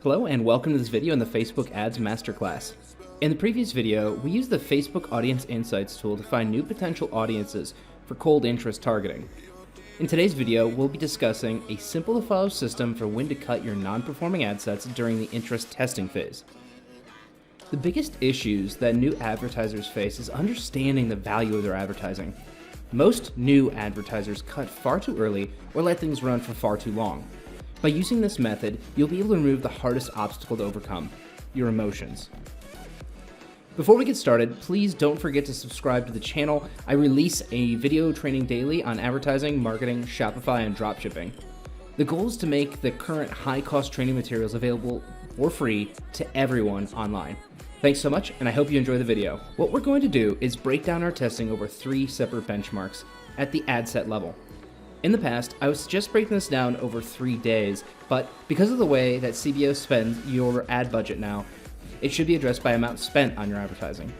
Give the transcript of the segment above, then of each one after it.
Hello and welcome to this video in the Facebook Ads Masterclass. In the previous video, we used the Facebook Audience Insights tool to find new potential audiences for cold interest targeting. In today's video, we'll be discussing a simple to follow system for when to cut your non-performing ad sets during the interest testing phase. The biggest issues that new advertisers face is understanding the value of their advertising. Most new advertisers cut far too early or let things run for far too long. By using this method, you'll be able to remove the hardest obstacle to overcome, your emotions. Before we get started, please don't forget to subscribe to the channel. I release a video training daily on advertising, marketing, Shopify, and dropshipping. The goal is to make the current high-cost training materials available for free to everyone online. Thanks so much, and I hope you enjoy the video. What we're going to do is break down our testing over 3 separate benchmarks at the ad set level. In the past, I was just breaking this down over 3 days, but because of the way that CBO spends your ad budget now, it should be addressed by amount spent on your advertising.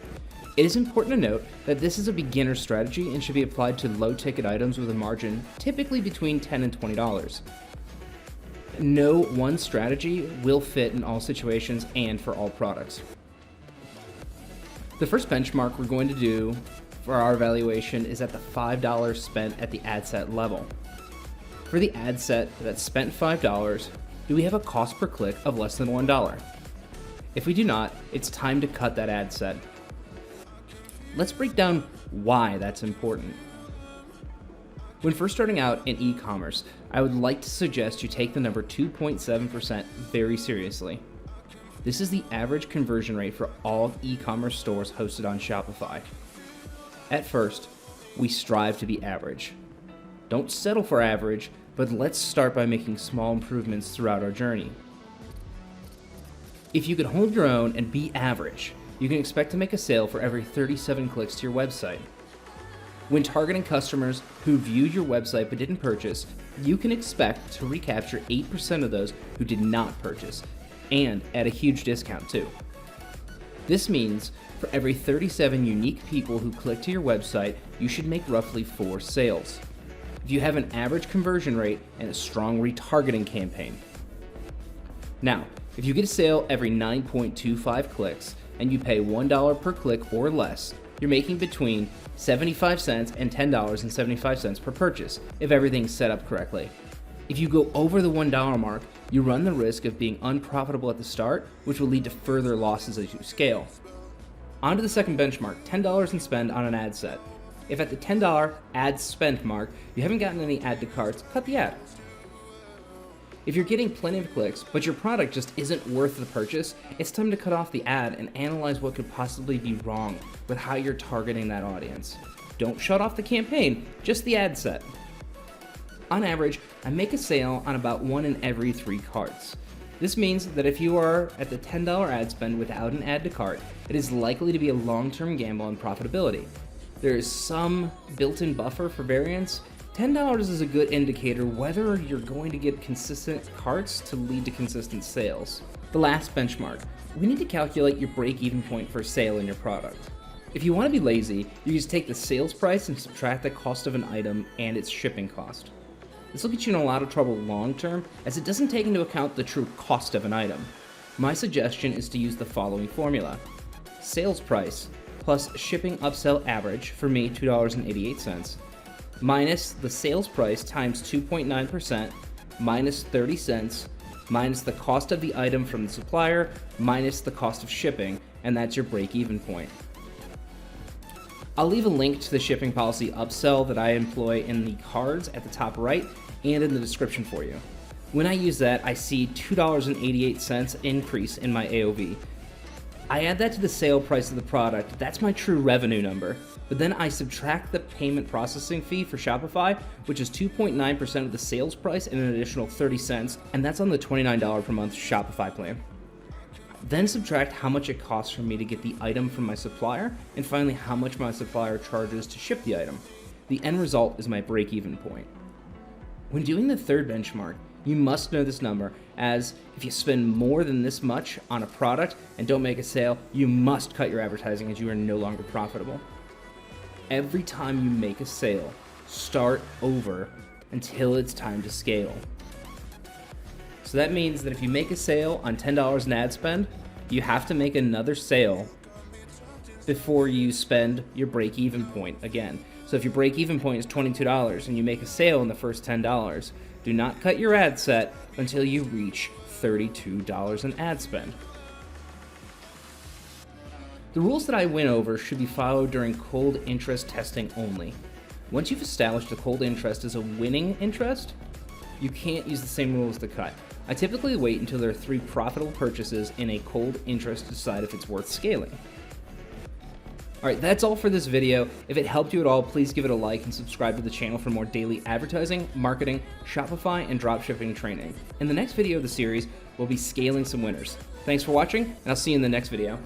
It is important to note that this is a beginner strategy and should be applied to low-ticket items with a margin typically between $10 and $20. No one strategy will fit in all situations and for all products. The first benchmark we're going to do for our evaluation is at the $5 spent at the ad set level. For the ad set that spent $5, do we have a cost per click of less than $1? If we do not, it's time to cut that ad set. Let's break down why that's important. When first starting out in e-commerce, I would like to suggest you take the number 2.7% very seriously. This is the average conversion rate for all e-commerce stores hosted on Shopify. At first, we strive to be average. Don't settle for average, but let's start by making small improvements throughout our journey. If you can hold your own and be average, you can expect to make a sale for every 37 clicks to your website. When targeting customers who viewed your website but didn't purchase, you can expect to recapture 8% of those who did not purchase, and at a huge discount too. This means for every 37 unique people who click to your website, you should make roughly 4 sales. If you have an average conversion rate and a strong retargeting campaign. Now, if you get a sale every 9.25 clicks and you pay $1 per click or less, you're making between 75 cents and $10.75 per purchase if everything's set up correctly. If you go over the $1 mark, you run the risk of being unprofitable at the start, which will lead to further losses as you scale. On to the second benchmark, $10 in spend on an ad set. If at the $10 ad spent mark, you haven't gotten any add to carts, cut the ad. If you're getting plenty of clicks, but your product just isn't worth the purchase, it's time to cut off the ad and analyze what could possibly be wrong with how you're targeting that audience. Don't shut off the campaign, just the ad set. On average, I make a sale on about 1 in every 3 carts. This means that if you are at the $10 ad spend without an add to cart, it is likely to be a long-term gamble on profitability. There is some built-in buffer for variance. $10 is a good indicator whether you're going to get consistent carts to lead to consistent sales. The last benchmark, we need to calculate your break-even point for sale in your product. If you want to be lazy, you just take the sales price and subtract the cost of an item and its shipping cost. This will get you in a lot of trouble long term, as it doesn't take into account the true cost of an item. My suggestion is to use the following formula. Sales price plus shipping upsell average, for me $2.88, minus the sales price times 2.9%, minus 30 cents, minus the cost of the item from the supplier, minus the cost of shipping, and that's your break-even point. I'll leave a link to the shipping policy upsell that I employ in the cards at the top right and in the description for you. When I use that, I see $2.88 increase in my AOV. I add that to the sale price of the product. That's my true revenue number. But then I subtract the payment processing fee for Shopify, which is 2.9% of the sales price and an additional 30 cents, and that's on the $29 per month Shopify plan. Then subtract how much it costs for me to get the item from my supplier, and finally how much my supplier charges to ship the item. The end result is my break-even point. When doing the third benchmark, you must know this number, as if you spend more than this much on a product and don't make a sale, you must cut your advertising as you are no longer profitable. Every time you make a sale, start over until it's time to scale. So that means that if you make a sale on $10 in ad spend, you have to make another sale before you spend your break-even point again. So if your break-even point is $22 and you make a sale in the first $10, do not cut your ad set until you reach $32 in ad spend. The rules that I went over should be followed during cold interest testing only. Once you've established the cold interest as a winning interest, you can't use the same rules to cut. I typically wait until there are 3 profitable purchases in a cold interest to decide if it's worth scaling. Alright, that's all for this video. If it helped you at all, please give it a like and subscribe to the channel for more daily advertising, marketing, Shopify, and dropshipping training. In the next video of the series, we'll be scaling some winners. Thanks for watching, and I'll see you in the next video.